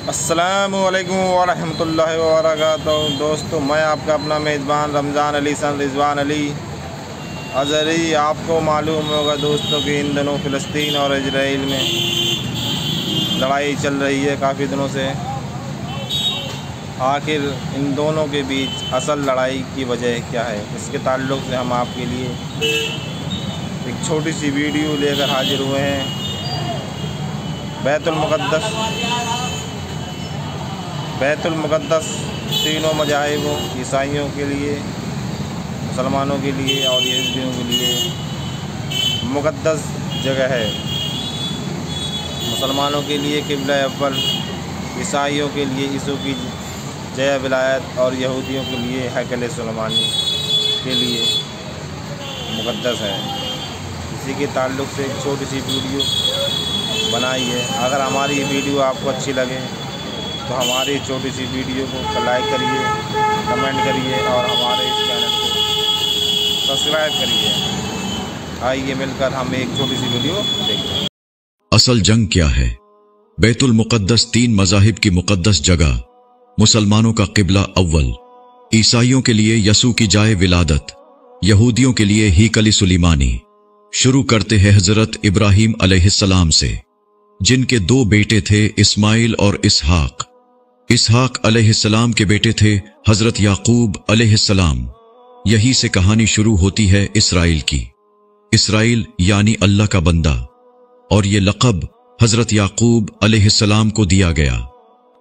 السلام علیکم ورحمۃ اللہ وبرکاتہ۔ دوستو، میں آپ کا اپنا میزبان رمضان علی سن رضوان علی اظہری۔ آپ کو معلوم ہوگا دوستوں کہ ان دنوں فلسطین اور اسرائیل میں لڑائی چل رہی ہے کافی دنوں سے۔ آخر ان دونوں کے بیچ اصل لڑائی کی وجہ کیا ہے، اس کے تعلق سے ہم آپ کے لیے ایک چھوٹی سی ویڈیو لے کر حاضر ہوئے ہیں۔ بیت المقدس تینوں مذاہبوں، عیسائیوں کے لیے، مسلمانوں کے لیے اور یہودیوں کے لیے مقدس جگہ ہے۔ مسلمانوں کے لیے قبلہ اول، عیسائیوں کے لیے یسوع کی جے ولایت اور یہودیوں کے لیے ہیکل سلیمانی کے لیے مقدس ہے۔ اسی کے تعلق سے ایک چھوٹی سی ویڈیو بنائی ہے۔ اگر ہماری یہ ویڈیو آپ کو اچھی لگے تو ہماری چھوٹی سی ویڈیو کو لائک کریے، کمنٹ کریے اور ہمارے اس چینل کو سبسکرائب کریے۔ آئیے مل کر ہم ایک چھوٹی سی ویڈیو دیکھتے ہیں۔ اصل جنگ کیا ہے؟ بیت المقدس تین مذاہب کی مقدس جگہ، مسلمانوں کا قبلہ اول، عیسائیوں کے لیے یسوع کی جائے ولادت، یہودیوں کے لیے ہیکل سلیمانی۔ شروع کرتے ہیں حضرت ابراہیم علیہ السلام سے، جن کے دو بیٹے تھے، اسماعیل اور اسحاق۔ اسحاق علیہ السلام کے بیٹے تھے حضرت یعقوب علیہ السلام۔ یہی سے کہانی شروع ہوتی ہے اسرائیل کی۔ اسرائیل یعنی اللہ کا بندہ، اور یہ لقب حضرت یعقوب علیہ السلام کو دیا گیا۔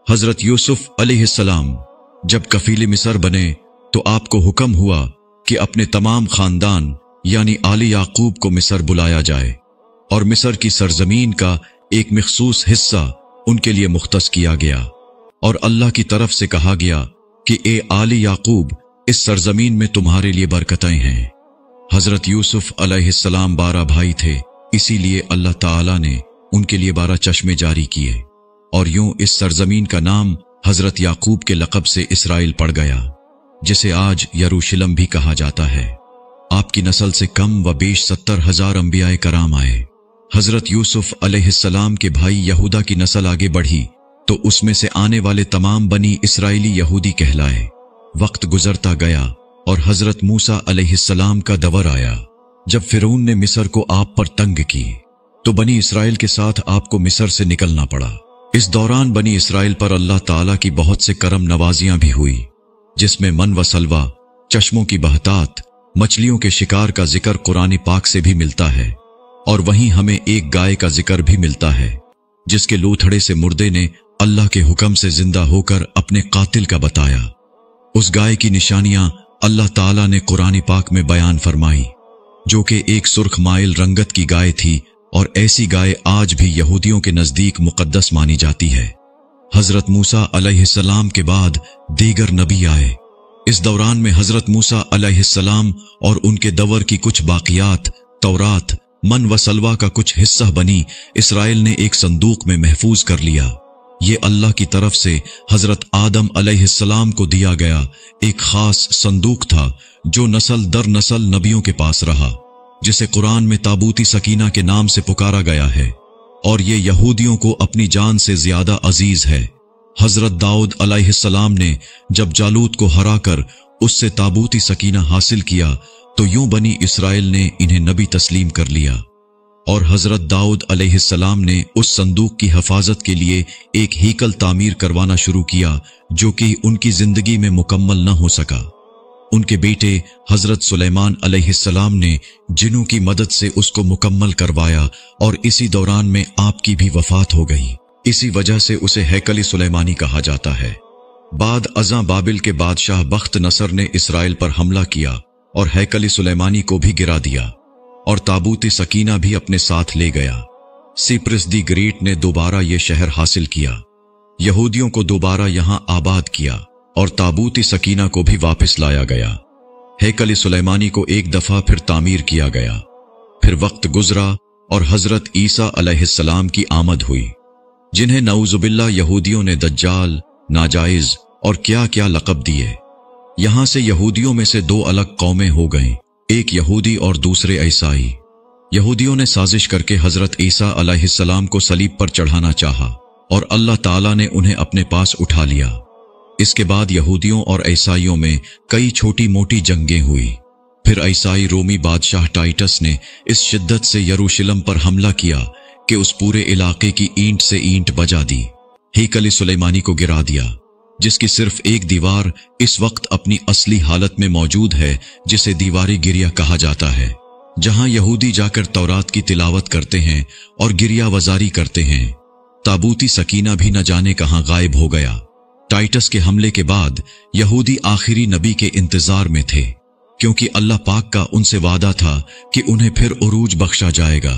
حضرت یوسف علیہ السلام جب کفیل مصر بنے تو آپ کو حکم ہوا کہ اپنے تمام خاندان یعنی آل یعقوب کو مصر بلایا جائے، اور مصر کی سرزمین کا ایک مخصوص حصہ ان کے لیے مختص کیا گیا، اور اللہ کی طرف سے کہا گیا کہ اے آل یعقوب، اس سرزمین میں تمہارے لیے برکتیں ہیں۔ حضرت یوسف علیہ السلام 12 بھائی تھے، اسی لیے اللہ تعالی نے ان کے لیے 12 چشمے جاری کیے، اور یوں اس سرزمین کا نام حضرت یعقوب کے لقب سے اسرائیل پڑ گیا، جسے آج یروشلم بھی کہا جاتا ہے۔ آپ کی نسل سے کم و بیش 70,000 انبیاء کرام آئے۔ حضرت یوسف علیہ السلام کے بھائی یہودا کی نسل آگے بڑھی تو اس میں سے آنے والے تمام بنی اسرائیلی یہودی کہلائے۔ وقت گزرتا گیا اور حضرت موسیٰ علیہ السلام کا دور آیا۔ جب فرعون نے مصر کو آپ پر تنگ کی تو بنی اسرائیل کے ساتھ آپ کو مصر سے نکلنا پڑا۔ اس دوران بنی اسرائیل پر اللہ تعالیٰ کی بہت سے کرم نوازیاں بھی ہوئی، جس میں من و سلوہ، چشموں کی بہتات، مچھلیوں کے شکار کا ذکر قرآن پاک سے بھی ملتا ہے، اور وہیں ہمیں ایک گائے کا ذکر بھی ملتا ہے جس کے لوتھڑے سے مردے نے اللہ کے حکم سے زندہ ہو کر اپنے قاتل کا بتایا۔ اس گائے کی نشانیاں اللہ تعالیٰ نے قرآن پاک میں بیان فرمائی، جو کہ ایک سرخ مائل رنگت کی گائے تھی، اور ایسی گائے آج بھی یہودیوں کے نزدیک مقدس مانی جاتی ہے۔ حضرت موسیٰ علیہ السلام کے بعد دیگر نبی آئے۔ اس دوران میں حضرت موسیٰ علیہ السلام اور ان کے دور کی کچھ باقیات، تورات، من و سلوہ کا کچھ حصہ بنی اسرائیل نے ایک صندوق میں محفوظ کر لیا۔ یہ اللہ کی طرف سے حضرت آدم علیہ السلام کو دیا گیا ایک خاص صندوق تھا، جو نسل در نسل نبیوں کے پاس رہا، جسے قرآن میں تابوت سکینہ کے نام سے پکارا گیا ہے، اور یہ یہودیوں کو اپنی جان سے زیادہ عزیز ہے۔ حضرت داؤد علیہ السلام نے جب جالوت کو ہرا کر اس سے تابوت سکینہ حاصل کیا تو یوں بنی اسرائیل نے انہیں نبی تسلیم کر لیا، اور حضرت داؤد علیہ السلام نے اس صندوق کی حفاظت کے لیے ایک ہیکل تعمیر کروانا شروع کیا، جو کہ ان کی زندگی میں مکمل نہ ہو سکا۔ ان کے بیٹے حضرت سلیمان علیہ السلام نے جنوں کی مدد سے اس کو مکمل کروایا، اور اسی دوران میں آپ کی بھی وفات ہو گئی۔ اسی وجہ سے اسے ہیکل سلیمانی کہا جاتا ہے۔ بعد ازاں بابل کے بادشاہ بخت نصر نے اسرائیل پر حملہ کیا اور ہیکل سلیمانی کو بھی گرا دیا، اور تابوت سکینہ بھی اپنے ساتھ لے گیا۔ سیپرس دی گریٹ نے دوبارہ یہ شہر حاصل کیا، یہودیوں کو دوبارہ یہاں آباد کیا، اور تابوت سکینہ کو بھی واپس لایا گیا۔ ہیکل سلیمانی کو ایک دفعہ پھر تعمیر کیا گیا۔ پھر وقت گزرا اور حضرت عیسیٰ علیہ السلام کی آمد ہوئی، جنہیں نعوذ باللہ یہودیوں نے دجال، ناجائز اور کیا کیا لقب دیے۔ یہاں سے یہودیوں میں سے 2 الگ قومیں ہو گئیں، ایک یہودی اور دوسرے عیسائی۔ یہودیوں نے سازش کر کے حضرت عیسیٰ علیہ السلام کو صلیب پر چڑھانا چاہا، और अल्लाह ताला ने उन्हें अपने पास उठा लिया। इसके बाद यहूदियों और ईसाइयों में कई छोटी मोटी जंगें हुई। फिर ईसाई रोमी बादशाह टाइटस ने इस शिद्दत से यरूशलेम पर हमला किया कि उस पूरे इलाके की ईंट से ईंट बजा दी, हेकल सुलेमानी को गिरा दिया, जिसकी सिर्फ एक दीवार इस वक्त अपनी असली हालत में मौजूद है, जिसे दीवारी गिरिया कहा जाता है, जहां यहूदी जाकर तौरात की तिलावत करते हैं और गिरिया वजारी करते हैं। ताबूती सकीना भी न जाने कहां गायब हो गया। टाइटस के हमले के बाद यहूदी आखिरी नबी के इंतजार में थे, क्योंकि अल्लाह पाक का उनसे वादा था कि उन्हें फिर उरूज बख्शा जाएगा।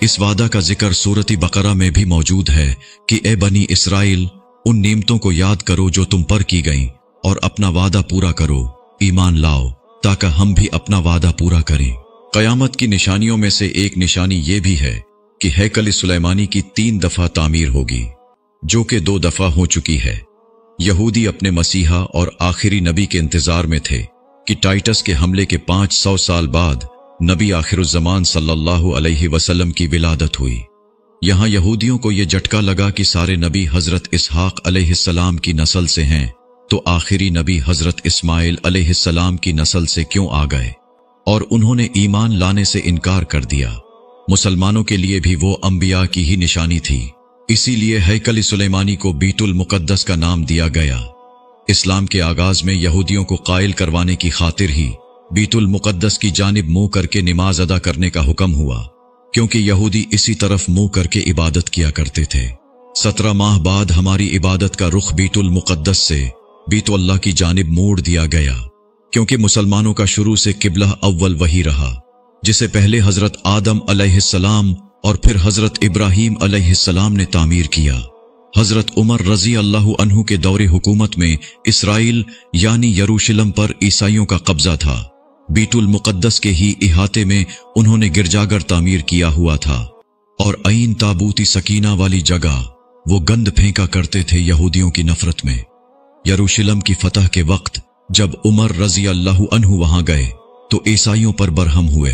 इस वादा का जिक्र सूरत बकरा में भी मौजूद है कि ए बनी इसराइल, उन नेमतों को याद करो जो तुम पर की गईं, और अपना वादा पूरा करो, ईमान लाओ, ताकि हम भी अपना वादा पूरा करें। कयामत की निशानियों में से एक निशानी ये भी है कि हैकल सुलेमानी की 3 दफा तामीर होगी, जो कि 2 दफा हो चुकी है। यहूदी अपने मसीहा और आखिरी नबी के इंतजार में थे कि टाइटस के हमले के 500 साल बाद नबी आखिरुज़्ज़मान सल्लल्लाहु अलैहि वसल्लम की विलादत हुई। यहां यहूदियों को यह झटका लगा कि सारे नबी हजरत इसहाक अलैहिस्सलाम की नस्ल से हैं, तो आखिरी नबी हजरत इस्माइल अलैहिस्सलाम की नस्ल से क्यों आ गए, और उन्होंने ईमान लाने से इनकार कर दिया। मुसलमानों के लिए भी वो अंबिया की ही निशानी थी, इसीलिए हैकल सुलेमानी को बीतुल मुकद्दस का नाम दिया गया। इस्लाम के आगाज में यहूदियों को कायल करवाने की खातिर ही बीतुल मुकद्दस की जानिब मुंह करके नमाज अदा करने का हुक्म हुआ, क्योंकि यहूदी इसी तरफ मुंह करके इबादत किया करते थे। 17 माह बाद हमारी इबादत का रुख बीतुल मुकद्दस से बीतुल्लाह की जानिब मोड़ दिया गया, क्योंकि मुसलमानों का शुरू से किबला अव्वल वही रहा, जिसे पहले हजरत आदम अलैहिस्सलाम और फिर हजरत इब्राहीम अलैहिस्सलाम ने तामीर किया। हजरत उमर रजी अल्लाह अन्हु के दौरे हुकूमत में इसराइल यानी यरूशलेम पर ईसाइयों का कब्जा था। बीतुल मुकद्दस के ही इहाते में उन्होंने गिरजाघर तामीर किया हुआ था, और ऐन ताबूती सकीना वाली जगह वो गंद फेंका करते थे यहूदियों की नफरत में। यरूशलेम की फतह के वक्त जब उमर रजी अल्लाह अन्हु वहां गए तो ईसाइयों पर बरहम हुए।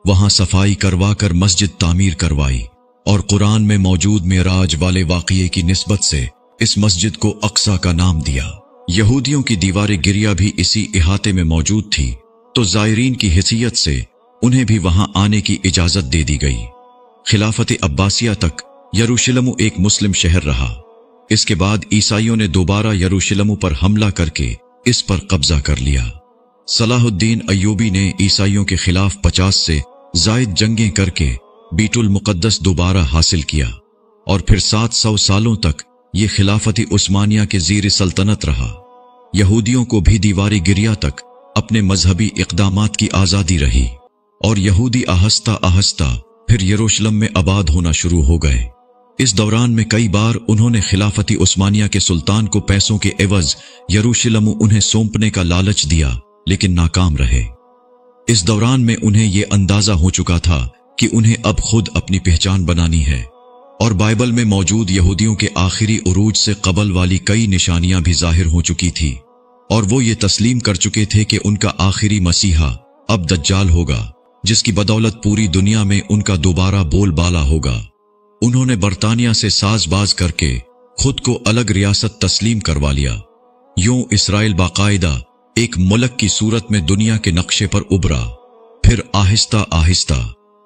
वहां सफाई करवा कर मस्जिद तामीर करवाई, और कुरान में मौजूद मेराज वाले वाक़ये की निस्बत से इस मस्जिद को अक्सा का नाम दिया। यहूदियों की दीवार गिरिया भी इसी इहाते में मौजूद थी, तो ज़ायरीन की हैसियत से उन्हें भी वहां आने की इजाजत दे दी गई। खिलाफत अब्बासिया तक यरूशलेम एक मुस्लिम शहर रहा। इसके बाद ईसाइयों ने दोबारा यरूशलेम पर हमला करके इस पर कब्जा कर लिया। सलाहुद्दीन अय्यूबी ने ईसाइयों के खिलाफ 50 से जायद जंगें करके बीतुल मुकद्दस दोबारा हासिल किया, और फिर 700 सालों तक ये खिलाफती उस्मानिया के ज़ीर सल्तनत रहा। यहूदियों को भी दीवारी गिरिया तक अपने मजहबी इक़दामात की आज़ादी रही, और यहूदी आहिस्ता आहिस्ता फिर यरूशलेम में आबाद होना शुरू हो गए। इस दौरान में कई बार उन्होंने खिलाफती उस्मानिया के सुल्तान को पैसों के एवज यरूशलेम उन्हें सौंपने का लालच दिया, लेकिन नाकाम रहे। इस दौरान में उन्हें यह अंदाजा हो चुका था कि उन्हें अब खुद अपनी पहचान बनानी है, और बाइबल में मौजूद यहूदियों के आखिरी उरूज से कबल वाली कई निशानियां भी जाहिर हो चुकी थी, और वो ये तस्लीम कर चुके थे कि उनका आखिरी मसीहा अब दज्जाल होगा, जिसकी बदौलत पूरी दुनिया में उनका दोबारा बोलबाला होगा। उन्होंने बरतानिया से साजबाज करके खुद को अलग रियासत तस्लीम करवा लिया। यूं इसराइल बाकायदा एक मुल्क की सूरत में दुनिया के नक्शे पर उभरा। फिर आहिस्ता आहिस्ता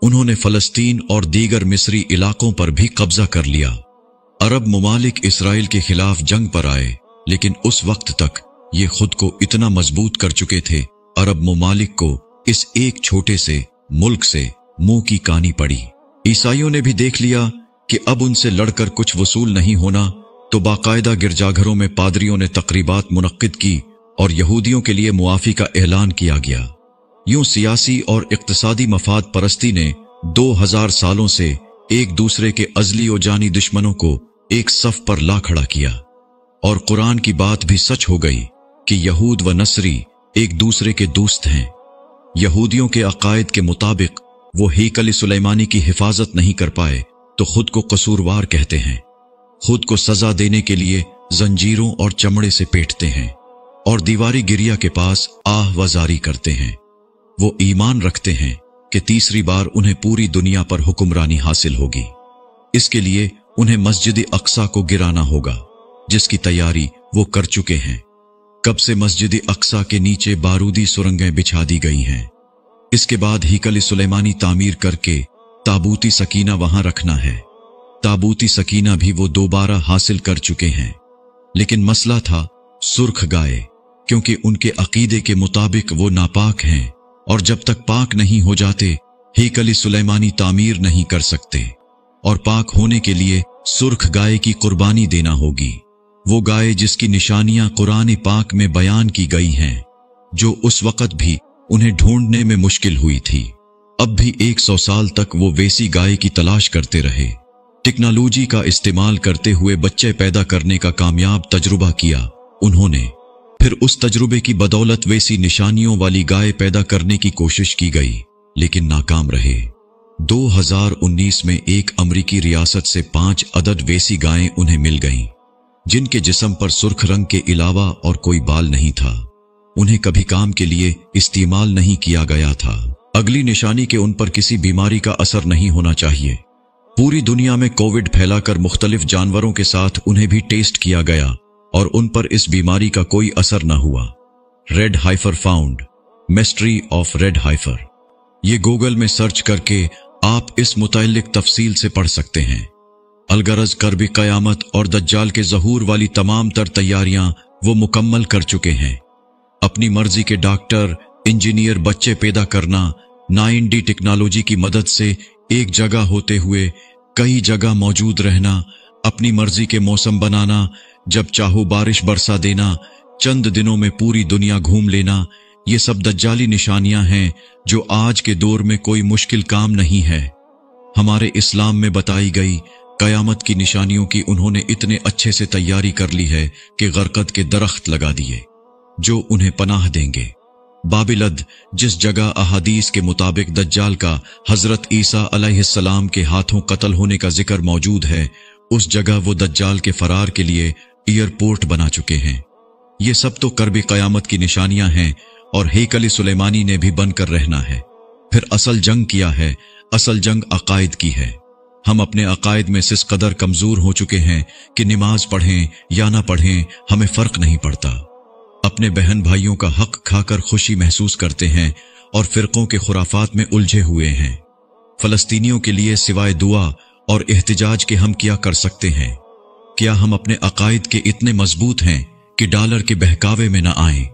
उन्होंने फलस्तीन और दीगर मिस्री इलाकों पर भी कब्जा कर लिया। अरब ममालिक इसराइल के खिलाफ जंग पर आए, लेकिन उस वक्त तक ये खुद को इतना मजबूत कर चुके थे, अरब ममालिक को इस एक छोटे से मुल्क से मुंह की कानी पड़ी। ईसाइयों ने भी देख लिया कि अब उनसे लड़कर कुछ वसूल नहीं होना, तो बाकायदा गिरजाघरों में पादरियों ने तकरीबात मुनक्किद की और यहूदियों के लिए मुआफ़ी का ऐलान किया गया। यूं सियासी और इक्तिसादी मफाद परस्ती ने 2000 सालों से एक दूसरे के अज़ली और जानी दुश्मनों को एक सफ पर ला खड़ा किया, और कुरान की बात भी सच हो गई कि यहूद व नसरी एक दूसरे के दोस्त हैं। यहूदियों के अकायद के मुताबिक वो हेकल सुलेमानी की हिफाजत नहीं कर पाए तो खुद को कसूरवार कहते हैं, खुद को सजा देने के लिए जंजीरों और चमड़े से पेटते हैं, और दीवारी गिरिया के पास आह वजारी करते हैं। वो ईमान रखते हैं कि तीसरी बार उन्हें पूरी दुनिया पर हुक्मरानी हासिल होगी। इसके लिए उन्हें मस्जिद अक्सा को गिराना होगा, जिसकी तैयारी वो कर चुके हैं। कब से मस्जिद अक्सा के नीचे बारूदी सुरंगें बिछा दी गई हैं। इसके बाद हीकल सुलेमानी तामीर करके ताबूती सकीना वहां रखना है। ताबूती सकीना भी वो दोबारा हासिल कर चुके हैं, लेकिन मसला था सुर्ख गाय, क्योंकि उनके अकीदे के मुताबिक वो नापाक हैं और जब तक पाक नहीं हो जाते हीकल सुलेमानी तामीर नहीं कर सकते, और पाक होने के लिए सुर्ख गाय की कुर्बानी देना होगी। वो गाय जिसकी निशानियां कुरान पाक में बयान की गई हैं, जो उस वक़्त भी उन्हें ढूंढने में मुश्किल हुई थी। अब भी 100 साल तक वो वैसी गाय की तलाश करते रहे। टेक्नोलॉजी का इस्तेमाल करते हुए बच्चे पैदा करने का कामयाब तजुर्बा किया उन्होंने। फिर उस तजुर्बे की बदौलत वैसी निशानियों वाली गाय पैदा करने की कोशिश की गई, लेकिन नाकाम रहे। 2019 में एक अमरीकी रियासत से 5 अदद वैसी गायें उन्हें मिल गईं, जिनके जिस्म पर सुर्ख रंग के अलावा और कोई बाल नहीं था। उन्हें कभी काम के लिए इस्तेमाल नहीं किया गया था। अगली निशानी के उन पर किसी बीमारी का असर नहीं होना चाहिए। पूरी दुनिया में कोविड फैलाकर मुख्तलिफ जानवरों के साथ उन्हें भी टेस्ट किया गया और उन पर इस बीमारी का कोई असर न हुआ। Red hyper found, mystery of red hyper, ये गूगल में सर्च करके आप इस मुताल्लिक तफसील से पढ़ सकते हैं। अलगरज कर्ब क़यामत और दज्जाल के ज़हूर वाली तमाम तर तैयारियां वो मुकम्मल कर चुके हैं। अपनी मर्जी के डॉक्टर, इंजीनियर बच्चे पैदा करना, 9D टेक्नोलॉजी की मदद से एक जगह होते हुए कई जगह मौजूद रहना, अपनी मर्जी के मौसम बनाना, जब चाहो बारिश बरसा देना, चंद दिनों में पूरी दुनिया घूम लेना, ये सब दज्जाली निशानियां हैं जो आज के दौर में कोई मुश्किल काम नहीं है। हमारे इस्लाम में बताई गई कयामत की निशानियों की उन्होंने इतने अच्छे से तैयारी कर ली है कि गरकद के दरख्त लगा दिए जो उन्हें पनाह देंगे। बाबिलद, जिस जगह अहादीस के मुताबिक दज्जाल का हजरत ईसा अलैहिस्सलाम के हाथों कत्ल होने का जिक्र मौजूद है, उस जगह वो दज्जाल के फरार के लिए एयरपोर्ट बना चुके हैं। ये सब तो कर्ब क़यामत की निशानियां हैं और हेकल सुलेमानी ने भी बनकर रहना है। फिर असल जंग किया है, असल जंग अकायद की है। हम अपने अकायद में इस कदर कमजोर हो चुके हैं कि नमाज पढ़ें या ना पढ़ें हमें फर्क नहीं पड़ता। अपने बहन भाइयों का हक खाकर खुशी महसूस करते हैं और फिरकों के खुराफात में उलझे हुए हैं। फलस्तीनियों के लिए सिवाय दुआ और एहतिजाज के हम क्या कर सकते हैं? क्या हम अपने अकायद के इतने मजबूत हैं कि डॉलर के बहकावे में न आएं?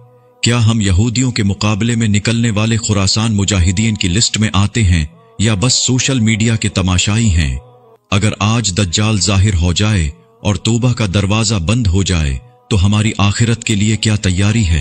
क्या हम यहूदियों के मुकाबले में निकलने वाले खुरासान मुजाहिदीन की लिस्ट में आते हैं या बस सोशल मीडिया के तमाशाई हैं? अगर आज दज्जाल जाहिर हो जाए और तौबा का दरवाजा बंद हो जाए तो हमारी आखिरत के लिए क्या तैयारी है?